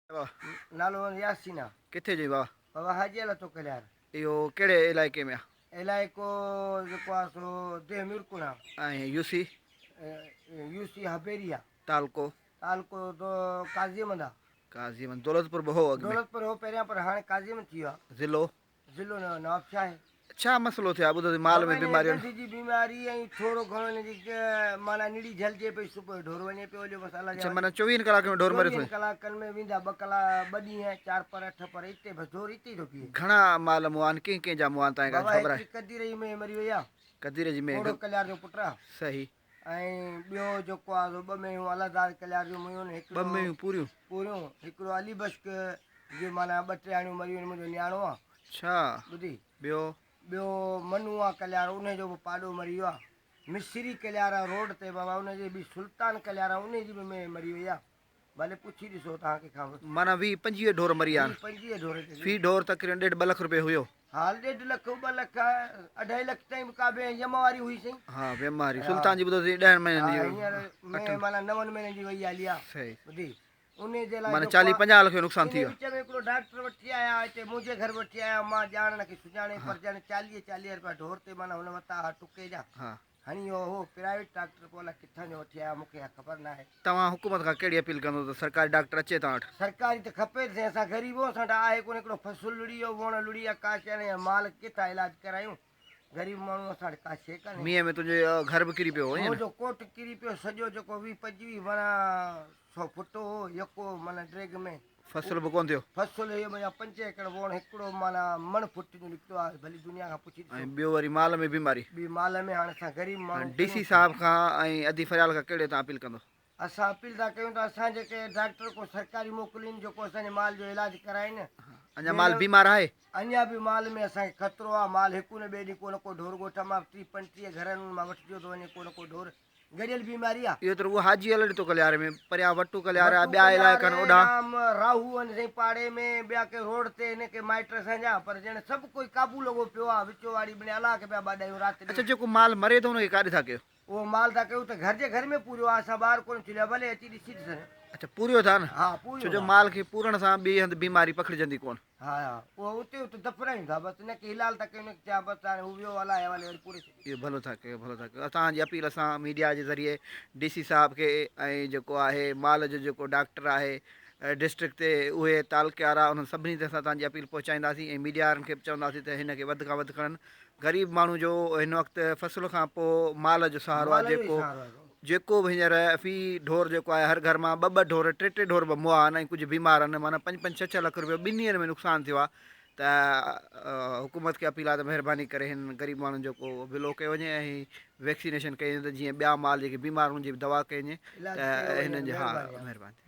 वाह, नालो यासीना किथे जी वाह? बाबा हाजी अला तो कल्याण इहो कहिड़े इलाइक़े में इलाइको जेको आहे सो देह मिरकुणा आहे? ऐं यूसी यूसी हबेरिया तालको तालको तो काज़ीमंद आहे काज़ीमंद दौलतपुर में हो अॻु में दौलतपुर हो पहिरियां पर हाणे काज़ीमंद थी वियो आहे ज़िलो ज़िलो नवाबशाह आहे छा मसइलो थियो आहे? ॿुधो त माल बाबा में हिन बीमारियूं ॾंद जी बीमारी ऐं थोरो घणो हिन जी माना निड़ी झलिजे पई सुबुह ढोर वञे पियो हलियो मसाला अच्छा माना 24 कलाक में ढोर मरे थो? 24 कलाकनि में वेंदा 2 कलाक 2 ॾींहं 4 पर 8 पर हिते बसि ढोर हिते ई थो बीहे घणा माल मुआ आहिनि कंहिं कंहिं जा मुआ तव्हांखे बाबा ख़बर हिकिड़ी आहे? कदीर में मरी वई आहे कदीर जी में ओड़ो कल्याण जो पुटु आहे सही ऐं ॿियो जेको आहे सो 2 मेयूं अलादार कल्याण जूं हुयूं ॿ हिकिड़ो में पूरियूं पूरियूं हिकिड़ो अली बश्क जी माना 2 टियाणियूं मरियूं आहिनि मुंहिंजो न्याणो आहे अच्छा ॿुधी ॿियो ॿियो मनु आहे कल्याण उनजो बि पाॾो मरी वियो आहे मिस्री कल्याण आहे रोड ते बाबा उनजी बि सुल्तान कल्याण आहे उनजी बि में मरी वई आहे भले पुछी ॾिसो तव्हांखे खां माना 20-25 ढोर मरी विया आहिनि 25 ढोर ते फी ढोर तक़रीबन 1.5 लख रुपए हुयो हाल 1.5 लख 2 लख 2.5 लख ताईं बि का बि जमा वारी हुई सही हाँ बीमारी सुल्तान जी ॿुधो 10 महीननि जी हींअर में माना 9 महीननि जी वई हली आहे सही ॿुधी उन जे लाइ माना जेको आहे 40-50 लख जो नुक़सान थी इन वियो विच में हिकिड़ो डॉक्टर वठी आया हिते मुंहिंजे घर वठी आया मां ॼाण खे सुञाणे पर ॼण 40 रुपया ढोर ते माना हुन वरिता टुके जा हाँ हणी वियो हो प्राइवेट डॉक्टर पोइ अलाए किथां जो वठी आया मूंखे ख़बर न आहे तव्हां हुकूमत खां कहिड़ी अपील कंदो त सरकारी डॉक्टर अचे तव्हां वटि? सरकारी त खपे से असां ग़रीब असां वटि आहे कोन हिकिड़ो फसुल लुड़ी वियो वण लुड़ी विया का शइ न माल किथां इलाज करायूं ग़रीब माण्हू असां वटि का शइ कान्हे मींहं में तुंहिंजे घर बि किरी पियो ईअं न? मुंहिंजो कोट किरी पियो सॼो जेको 20-25 माना 100 फुट हो यको माना ड्रेग में फसल बि कोन थियो फसल इहो भैया 5 एकड़ वण हिकिड़ो माना मण फुट जो निकितो आहे भली दुनिया खां पुछी ऐं ॿियो वरी माल में बीमारी ॿी माल में हाणे असां ग़रीब माण्हू डीसी साहब खां ऐं अदी फरियाल खां कहिड़े तव्हां अपील कंदो? असां अपील था कयूं त असां जेके डॉक्टर को सरकारी मोकिलीनि जेको असांजे माल जो इलाजु कराइनि अञा माल बीमार आहे? अञा बि माल में असांखे ख़तरो आहे माल हिकु न ॿिए ॾींहुं को न को ढोर ॻोठ मां 30-35 घरनि मां वठिजो थो वञे को न को ढोर गॾियल बीमारी आहे इहो त उहो हाजी अलॻि थो कल्यारे में परियां वटू कल्यार आहे ॿिया इलाइक़ा आहिनि ओॾा राहू आहिनि साईं पाड़े में ॿिया के रोड ते हिनखे माइट असांजा पर ॼण सभु कोई क़ाबू लॻो पियो आहे विचो वारी ॿिनि अलाह खे पिया ॿाॾायूं राति अच्छा जेको माल मरे थो उनखे काॾे था कयो? उहो माल था कयूं त घर जे घर में पूरियो आहे असां ॿाहिरि कोन थी भले अची ॾिसी ॾिसनि अच्छा पूरियो था न? हा छो पूरियो जो माल खे पूरण सां ॿिए हंधि बीमारी पखिड़िजंदी कोन। हा उहो उते दफ़नायूं था बसि हिनखे इलाल था कयूं हिनखे चया बसि हाणे हू वियो अलाए हवाले वरी पूरे इहो भलो था कयो भलो था कयो तव्हांजी अपील असां मीडिया जे ज़रिए डीसी साहब खे ऐं जेको आहे माल जो जेको डॉक्टर आहे डिस्ट्रिक्ट ते उहे तालुके वारा उन्हनि सभिनी ते असां तव्हांजी अपील पहुचाईंदासीं ऐं मीडिया वारनि खे बि चवंदासीं त हिनखे वधि खां वधि खणनि ग़रीब माण्हू जो हिन वक़्तु फसल खां पोइ माल जो सहारो आहे जेको बि हींअर फी ढोर जेको आहे हर घर मां 2-2 ढोर 3-3 ढोर बि मुआ आहिनि ऐं कुझु बीमार आहिनि माना 5-5 6-6 लख रुपयो 2 ॾींहंनि में नुक़सानु थियो आहे त हुकूमत खे अपील आहे त महिरबानी करे हिन ग़रीब माण्हुनि जो को बिलो कयो वञे ऐं वैक्सीनेशन कई वञे त जीअं ॿिया माल जेके बीमार हुननि जी बि दवा कई वञे त हिननि जी हा महिरबानी।